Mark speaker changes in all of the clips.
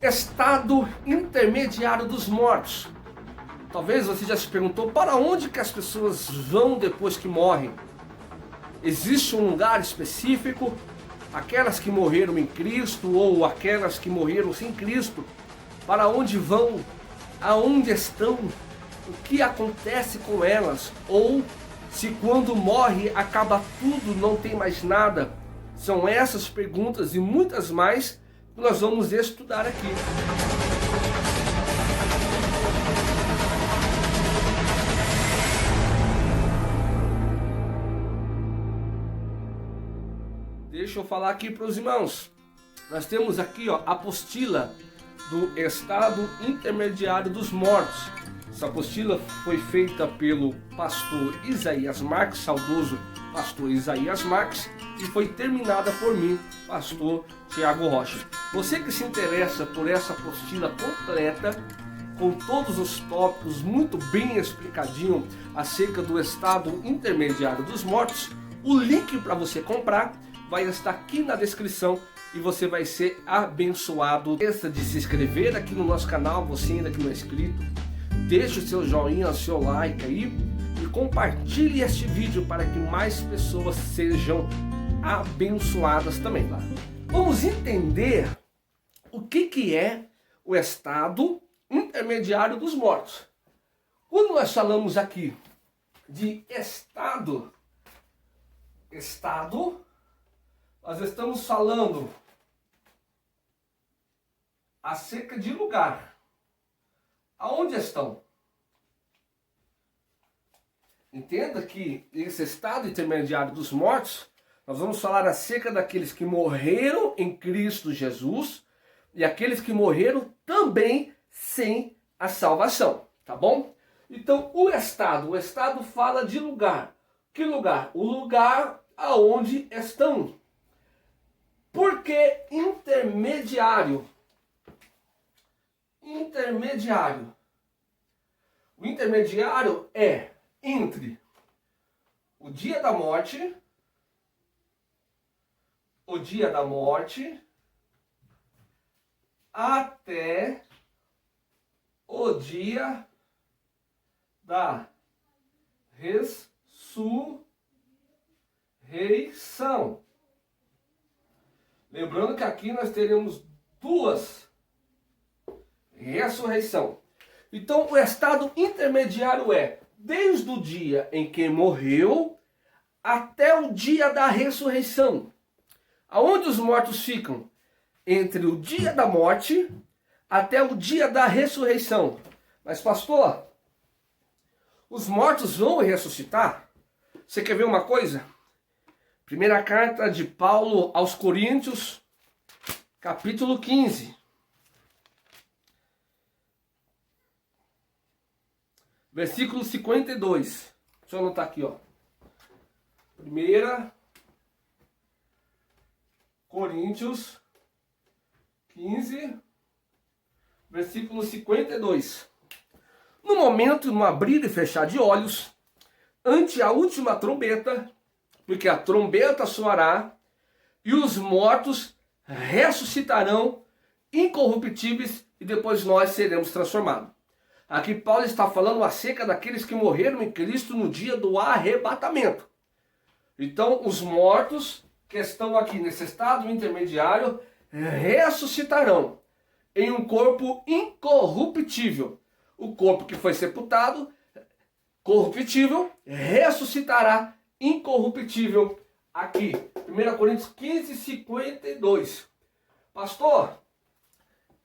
Speaker 1: Estado intermediário dos mortos. Talvez você já se perguntou para onde que as pessoas vão depois que morrem. Existe um lugar específico? Aquelas que morreram em Cristo ou aquelas que morreram sem Cristo, para onde vão? Aonde estão? O que acontece com elas? Ou se quando morre acaba tudo, não tem mais nada? São essas perguntas e muitas mais que nós vamos estudar aqui. Deixa eu falar aqui para os irmãos. Nós temos aqui a apostila do Estado Intermediário dos Mortos. Essa apostila foi feita pelo pastor Isaías Marques, saudoso pastor Isaías Marques, e foi terminada por mim, pastor Tiago Rocha. Você que se interessa por essa apostila completa, com todos os tópicos muito bem explicadinho acerca do Estado Intermediário dos Mortos, o link para você comprar vai estar aqui na descrição e você vai ser abençoado. Não esqueça de se inscrever aqui no nosso canal, você ainda que não é inscrito. Deixe o seu joinha, o seu like aí e compartilhe este vídeo para que mais pessoas sejam abençoadas também. Tá? Vamos entender o que é o Estado Intermediário dos Mortos. Quando nós falamos aqui de Estado, nós estamos falando acerca de lugar. Aonde estão? Entenda que esse estado intermediário dos mortos, nós vamos falar acerca daqueles que morreram em Cristo Jesus e aqueles que morreram também sem a salvação, tá bom? Então, o estado fala de lugar. Que lugar? O lugar aonde estão. Por que intermediário? Intermediário. O intermediário é entre o dia da morte, até o dia da ressurreição. Lembrando que aqui nós teremos duas ressurreição. Então o estado intermediário é desde o dia em que morreu até o dia da ressurreição. Aonde os mortos ficam? Entre o dia da morte até o dia da ressurreição. Mas pastor, os mortos vão ressuscitar? Você quer ver uma coisa? Primeira carta de Paulo aos Coríntios, capítulo 15. Versículo 52. Deixa eu anotar aqui, ó. 1 Coríntios 15, versículo 52. No momento, no abrir e fechar de olhos, ante a última trombeta, porque a trombeta soará, e os mortos ressuscitarão incorruptíveis, e depois nós seremos transformados. Aqui Paulo está falando acerca daqueles que morreram em Cristo no dia do arrebatamento. Então os mortos que estão aqui nesse estado intermediário ressuscitarão em um corpo incorruptível. O corpo que foi sepultado, corruptível, ressuscitará incorruptível aqui. 1 Coríntios 15, 52. Pastor,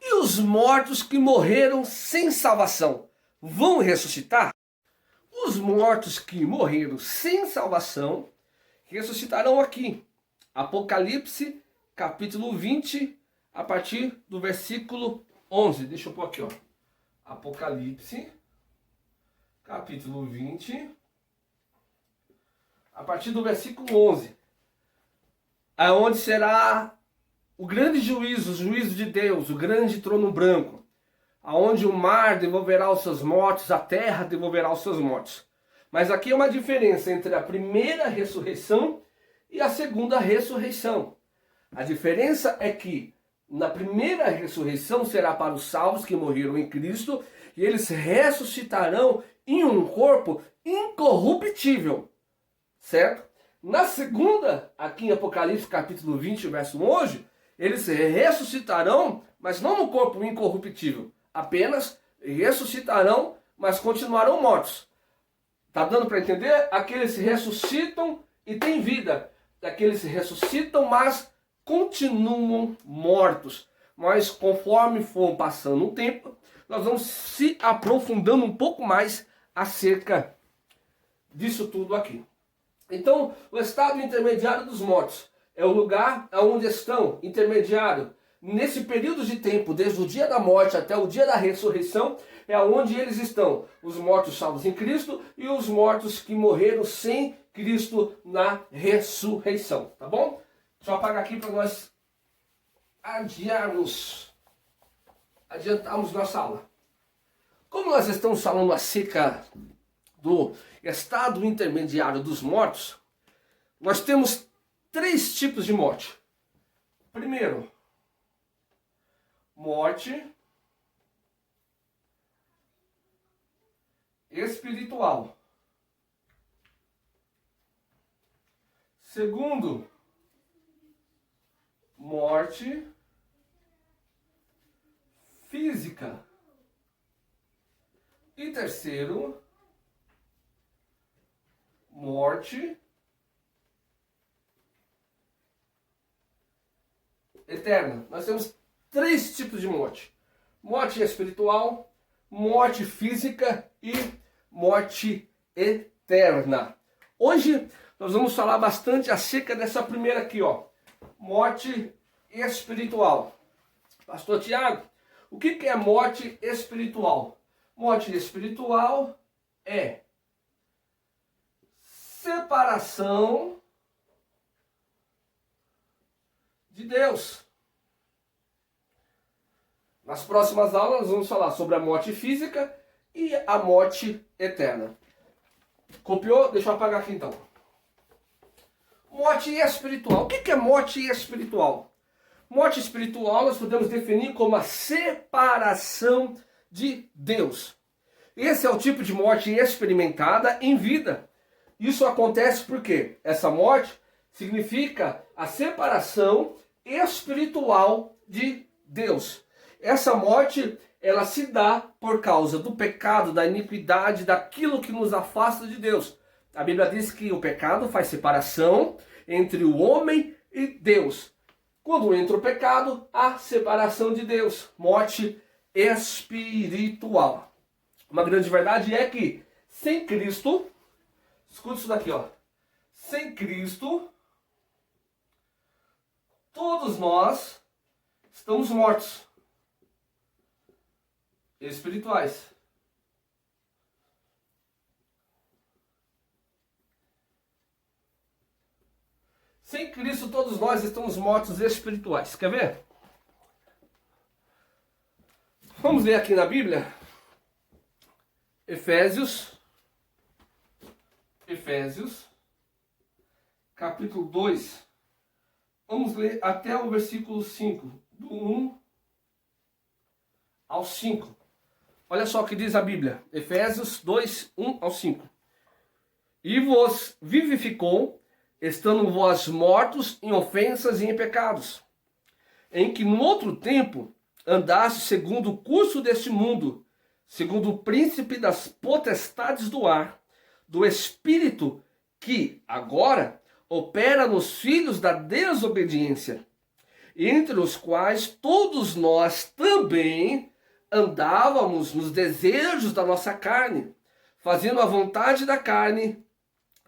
Speaker 1: e os mortos que morreram sem salvação vão ressuscitar? Os mortos que morreram sem salvação ressuscitarão aqui. Apocalipse, capítulo 20, a partir do versículo 11. Deixa eu pôr aqui, ó. Apocalipse, capítulo 20, a partir do versículo 11. Aonde será o grande juízo, o juízo de Deus, o grande trono branco, aonde o mar devolverá os seus mortos, a terra devolverá os seus mortos. Mas aqui é uma diferença entre a primeira ressurreição e a segunda ressurreição. A diferença é que na primeira ressurreição será para os salvos que morreram em Cristo, e eles ressuscitarão em um corpo incorruptível, certo? Na segunda, aqui em Apocalipse capítulo 20, verso 11, eles ressuscitarão, mas não no corpo incorruptível, apenas ressuscitarão, mas continuarão mortos. Tá dando para entender? Aqueles ressuscitam e têm vida. Aqueles ressuscitam, mas continuam mortos. Mas conforme for passando o tempo, nós vamos se aprofundando um pouco mais acerca disso tudo aqui. Então, o estado intermediário dos mortos é o lugar onde estão, intermediário, nesse período de tempo, desde o dia da morte até o dia da ressurreição, é onde eles estão, os mortos salvos em Cristo e os mortos que morreram sem Cristo na ressurreição, tá bom? Deixa eu apagar aqui para nós adiantarmos nossa aula. Como nós estamos falando acerca do estado intermediário dos mortos, nós temos 3 tipos de morte. Primeiro, morte espiritual. Segundo, morte física. E terceiro, morte eterna. Nós temos 3 tipos de morte: morte espiritual, morte física e morte eterna. Hoje nós vamos falar bastante acerca dessa primeira aqui, ó, morte espiritual. Pastor Tiago, o que é morte espiritual? Morte espiritual é separação de Deus. Nas próximas aulas nós vamos falar sobre a morte física e a morte eterna. Copiou? Deixa eu apagar aqui então. Morte espiritual. O que é morte espiritual? Morte espiritual nós podemos definir como a separação de Deus. Esse é o tipo de morte experimentada em vida. Isso acontece porque essa morte significa a separação espiritual de Deus. Essa morte, ela se dá por causa do pecado, da iniquidade, daquilo que nos afasta de Deus. A Bíblia diz que o pecado faz separação entre o homem e Deus. Quando entra o pecado, há separação de Deus. Morte espiritual. Uma grande verdade é que sem Cristo, escuta isso daqui, ó. Sem Cristo, todos nós estamos mortos. Espirituais. Sem Cristo, todos nós estamos mortos espirituais. Quer ver? Vamos ler aqui na Bíblia. Efésios, capítulo 2. Vamos ler até o versículo 5, do 1 ao 5. Olha só o que diz a Bíblia. Efésios 2, 1 ao 5. E vos vivificou, estando vós mortos em ofensas e em pecados, em que no outro tempo andaste segundo o curso deste mundo, segundo o príncipe das potestades do ar, do espírito que agora opera nos filhos da desobediência, entre os quais todos nós também andávamos nos desejos da nossa carne, fazendo a vontade da carne,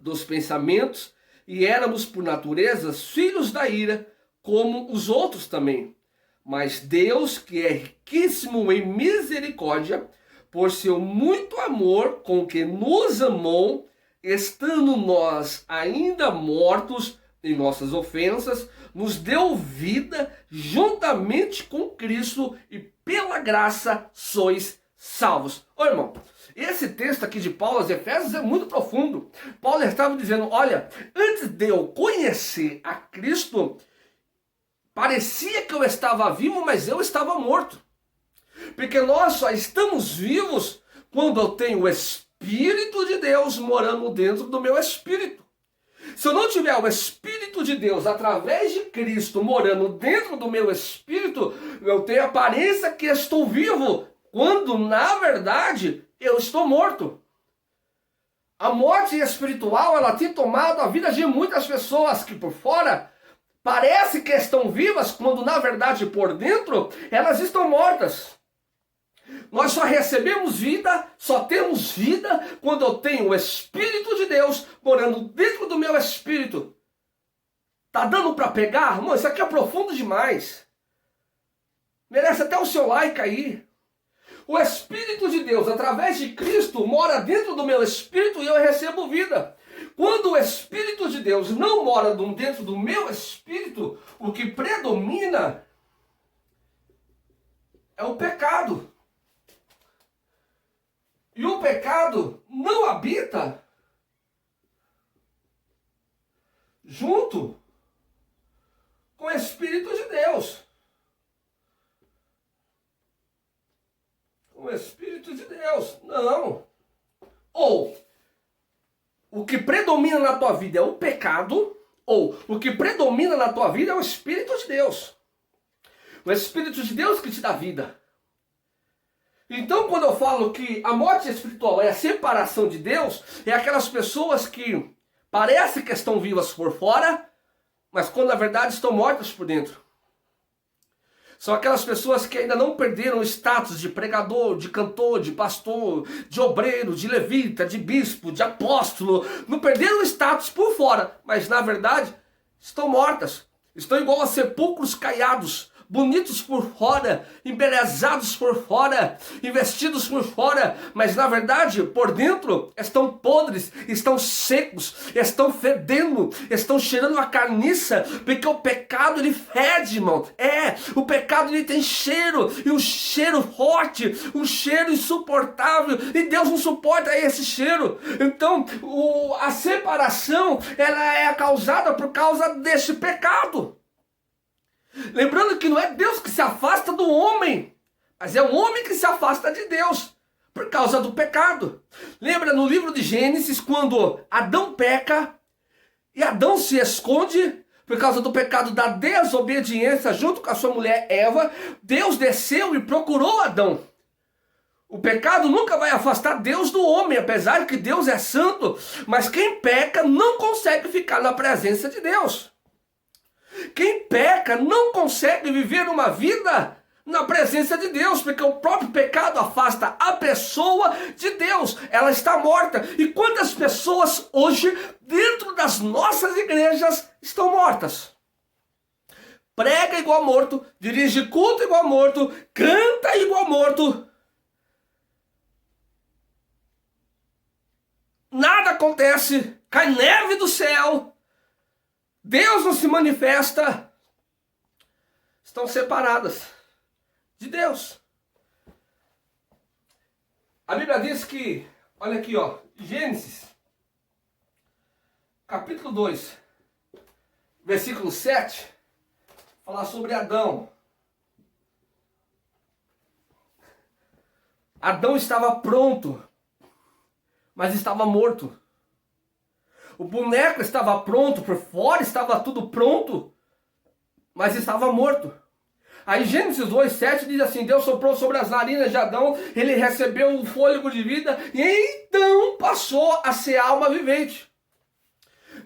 Speaker 1: dos pensamentos, e éramos por natureza filhos da ira, como os outros também. Mas Deus, que é riquíssimo em misericórdia, por seu muito amor com que nos amou, estando nós ainda mortos em nossas ofensas, nos deu vida juntamente com Cristo, e pela graça sois salvos. Ô irmão, esse texto aqui de Paulo aos Efésios é muito profundo. Paulo estava dizendo, olha, antes de eu conhecer a Cristo, Parecia que eu estava vivo, mas eu estava morto. Porque nós só estamos vivos quando eu tenho o Espírito de Deus morando dentro do meu espírito. Se eu não tiver o Espírito de Deus através de Cristo morando dentro do meu espírito, eu tenho a aparência que estou vivo, quando na verdade eu estou morto. A morte espiritual, ela tem tomado a vida de muitas pessoas que por fora parece que estão vivas, quando na verdade por dentro elas estão mortas. Nós só recebemos vida, só temos vida quando eu tenho o Espírito de Deus morando dentro do meu espírito. Tá dando para pegar? Irmão, isso aqui é profundo demais. Merece até o seu like aí. O Espírito de Deus, através de Cristo, mora dentro do meu espírito e eu recebo vida. Quando o Espírito de Deus não mora dentro do meu espírito, o que predomina é o pecado. E o pecado não habita junto com o Espírito de Deus. Com o Espírito de Deus. Não. Ou o que predomina na tua vida é o pecado, ou o que predomina na tua vida é o Espírito de Deus. O Espírito de Deus que te dá vida. Então, quando eu falo que a morte espiritual é a separação de Deus, é aquelas pessoas que parece que estão vivas por fora, mas quando na verdade estão mortas por dentro. São aquelas pessoas que ainda não perderam o status de pregador, de cantor, de pastor, de obreiro, de levita, de bispo, de apóstolo. Não perderam o status por fora, mas na verdade estão mortas. Estão igual a sepulcros caiados. Bonitos por fora, embelezados por fora, investidos por fora, mas na verdade, por dentro, estão podres, estão secos, estão fedendo, estão cheirando a carniça, porque o pecado ele fede, irmão. O pecado ele tem cheiro, e um cheiro forte, um cheiro insuportável, e Deus não suporta esse cheiro. Então, a separação, ela é causada por causa desse pecado. Lembrando que não é Deus que se afasta do homem, mas é o homem que se afasta de Deus por causa do pecado. Lembra no livro de Gênesis, quando Adão peca e Adão se esconde por causa do pecado da desobediência junto com a sua mulher Eva, Deus desceu e procurou Adão. O pecado nunca vai afastar Deus do homem, apesar de que Deus é santo, mas quem peca não consegue ficar na presença de Deus. Quem peca não consegue viver uma vida na presença de Deus, porque o próprio pecado afasta a pessoa de Deus. Ela está morta. E quantas pessoas hoje, dentro das nossas igrejas, estão mortas? Prega igual morto, dirige culto igual morto, canta igual morto. Nada acontece, cai neve do céu. Deus não se manifesta, estão separadas de Deus. A Bíblia diz que, olha aqui, ó, Gênesis, capítulo 2, versículo 7, fala sobre Adão. Adão estava pronto, mas estava morto. O boneco estava pronto, por fora estava tudo pronto, mas estava morto. Aí Gênesis 2:7 diz assim: Deus soprou sobre as narinas de Adão, ele recebeu o fôlego de vida e então passou a ser alma vivente.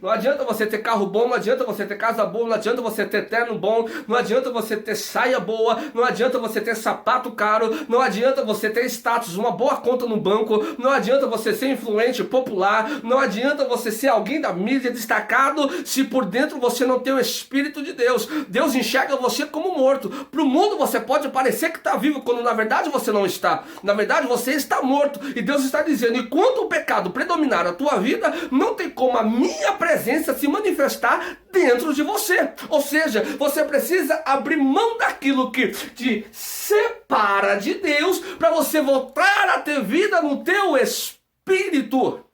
Speaker 1: Não adianta você ter carro bom, não adianta você ter casa boa, não adianta você ter terno bom, não adianta você ter saia boa, não adianta você ter sapato caro, não adianta você ter status, uma boa conta no banco, não adianta você ser influente, popular, não adianta você ser alguém da mídia destacado, se por dentro você não tem o Espírito de Deus. Deus enxerga você como morto. Para o mundo você pode parecer que está vivo, quando na verdade você não está. Na verdade você está morto. E Deus está dizendo: enquanto o pecado predominar a tua vida, não tem como a minha presença se manifestar dentro de você. Ou seja, você precisa abrir mão daquilo que te separa de Deus para você voltar a ter vida no teu espírito.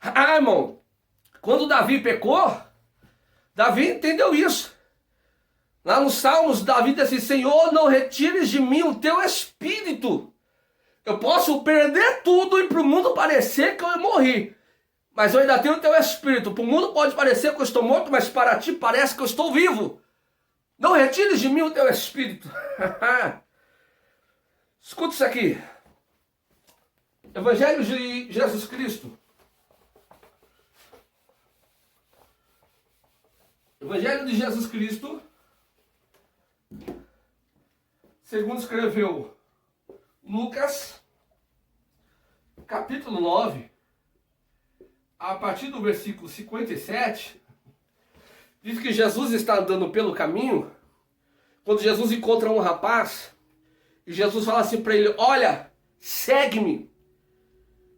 Speaker 1: Ah, irmão, quando Davi pecou, Davi entendeu isso. Lá nos Salmos, Davi diz assim: Senhor, não retires de mim o teu espírito. Eu posso perder tudo e para o mundo parecer que eu morri, mas eu ainda tenho o teu espírito. Para o mundo pode parecer que eu estou morto, mas para ti parece que eu estou vivo. Não retires de mim o teu espírito. Escuta isso aqui. Evangelho de Jesus Cristo. Evangelho de Jesus Cristo, segundo escreveu Lucas, capítulo 9, a partir do versículo 57, diz que Jesus está andando pelo caminho, quando Jesus encontra um rapaz, e Jesus fala assim para ele: olha, segue-me.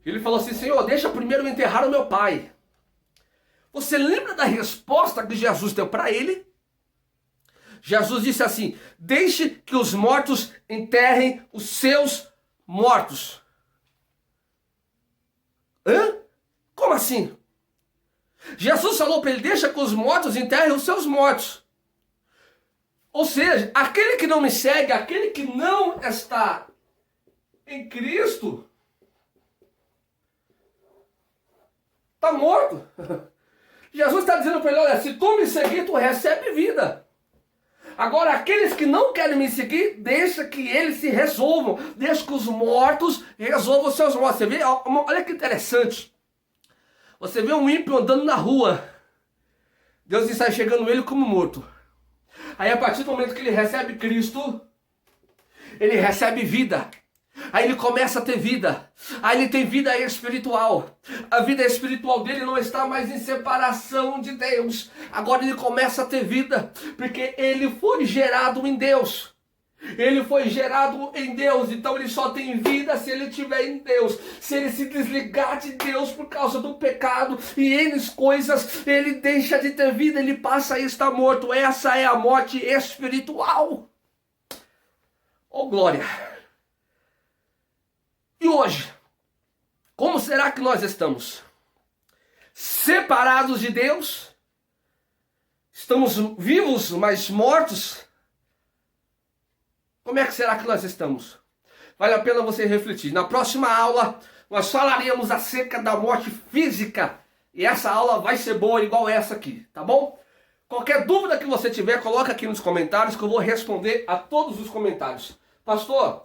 Speaker 1: Ele falou assim: Senhor, deixa primeiro eu enterrar o meu pai. Você lembra da resposta que Jesus deu para ele? Jesus disse assim: deixe que os mortos enterrem os seus mortos. Hã? Como assim? Jesus falou para ele: deixa que os mortos enterrem os seus mortos. Ou seja, aquele que não me segue, aquele que não está em Cristo, está morto. Jesus está dizendo para ele: olha, se tu me seguir, tu recebe vida. Agora, aqueles que não querem me seguir, deixa que eles se resolvam. Deixa que os mortos resolvam os seus mortos. Você vê? Olha que interessante. Você vê um ímpio andando na rua. Deus está enxergando ele como morto. Aí, a partir do momento que ele recebe Cristo, ele recebe vida. Aí ele começa a ter vida. Aí ele tem vida espiritual. A vida espiritual dele não está mais em separação de Deus. Agora ele começa a ter vida, porque ele foi gerado em Deus. Ele foi gerado em Deus, então ele só tem vida se ele estiver em Deus. Se ele se desligar de Deus por causa do pecado e N coisas, ele deixa de ter vida, ele passa a estar morto. Essa é a morte espiritual. Oh, glória! E hoje, como será que nós estamos? Separados de Deus? Estamos vivos, mas mortos? Como é que será que nós estamos? Vale a pena você refletir. Na próxima aula, nós falaremos acerca da morte física. E essa aula vai ser boa igual essa aqui, tá bom? Qualquer dúvida que você tiver, coloca aqui nos comentários que eu vou responder a todos os comentários. Pastor,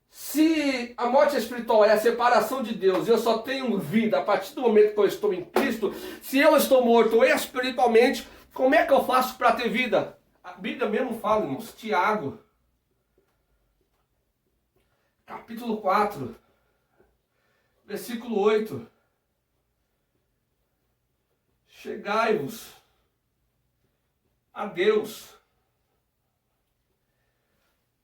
Speaker 1: se a morte espiritual é a separação de Deus e eu só tenho vida a partir do momento que eu estou em Cristo, se eu estou morto espiritualmente, como é que eu faço para ter vida? A Bíblia mesmo fala, irmãos, Tiago, capítulo 4, versículo 8. Chegai-vos a Deus.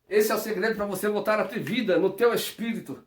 Speaker 1: Esse é o segredo para você voltar a ter vida no teu espírito.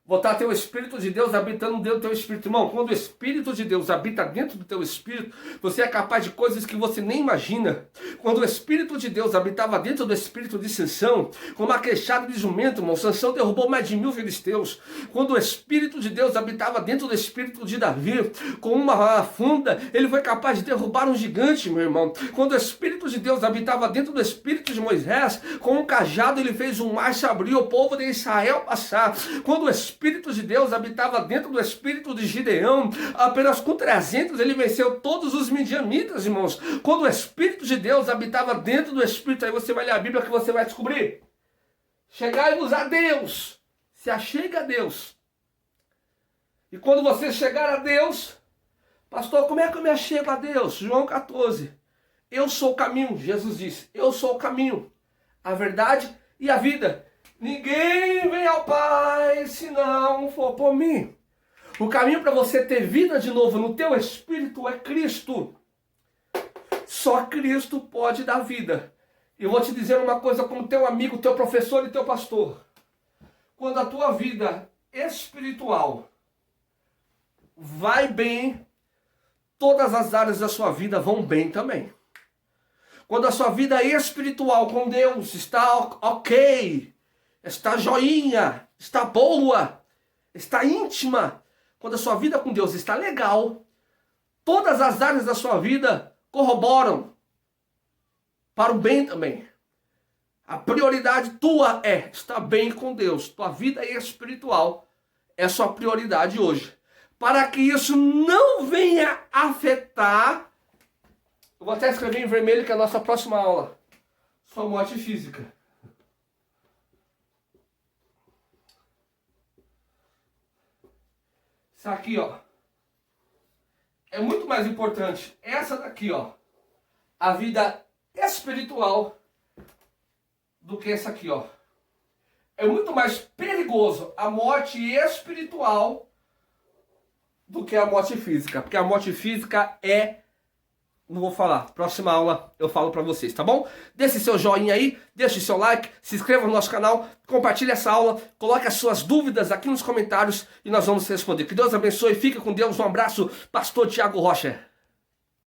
Speaker 1: Voltar a ter o Espírito de Deus habitando dentro do teu espírito. Irmão, quando o Espírito de Deus habita dentro do teu espírito, você é capaz de coisas que você nem imagina. Quando o Espírito de Deus habitava dentro do espírito de Sansão, como a queixada de jumento, irmão, Sansão derrubou mais de 1000 filisteus. Quando o Espírito de Deus habitava dentro do espírito de Davi, com uma funda, ele foi capaz de derrubar um gigante, meu irmão. Quando o Espírito de Deus habitava dentro do espírito de Moisés, com um cajado ele fez um mar se abrir, o povo de Israel passar. Quando o Espírito de Deus habitava dentro do espírito de Gideão, apenas com 300 ele venceu todos os midianitas, irmãos. Quando o Espírito de Deus habitava dentro do espírito, aí você vai ler a Bíblia que você vai descobrir. Chegai-vos a Deus. Se achega a Deus. E quando você chegar a Deus, pastor, como é que eu me achego a Deus? João 14. Eu sou o caminho, Jesus disse. Eu sou o caminho, a verdade e a vida. Ninguém vem ao Pai se não for por mim. O caminho para você ter vida de novo no teu espírito é Cristo. Só Cristo pode dar vida. E eu vou te dizer uma coisa como teu amigo, teu professor e teu pastor. Quando a tua vida espiritual vai bem, todas as áreas da sua vida vão bem também. Quando a sua vida espiritual com Deus está ok, está joinha, está boa, está íntima, quando a sua vida com Deus está legal, todas as áreas da sua vida corroboram. para o bem também. A prioridade tua é estar bem com Deus. Tua vida espiritual é sua prioridade hoje. Para que isso não venha afetar, eu vou até escrever em vermelho que é a nossa próxima aula, sua morte física. Isso aqui, ó, é muito mais importante. Essa daqui, ó, a vida espiritual, do que essa aqui, ó. É muito mais perigoso a morte espiritual do que a morte física. Porque a morte física é... Não vou falar. Próxima aula eu falo pra vocês, tá bom? Deixe seu joinha aí, deixe seu like, se inscreva no nosso canal, compartilhe essa aula, coloque as suas dúvidas aqui nos comentários e nós vamos responder. Que Deus abençoe, fica com Deus, um abraço, Pastor Tiago Rocha.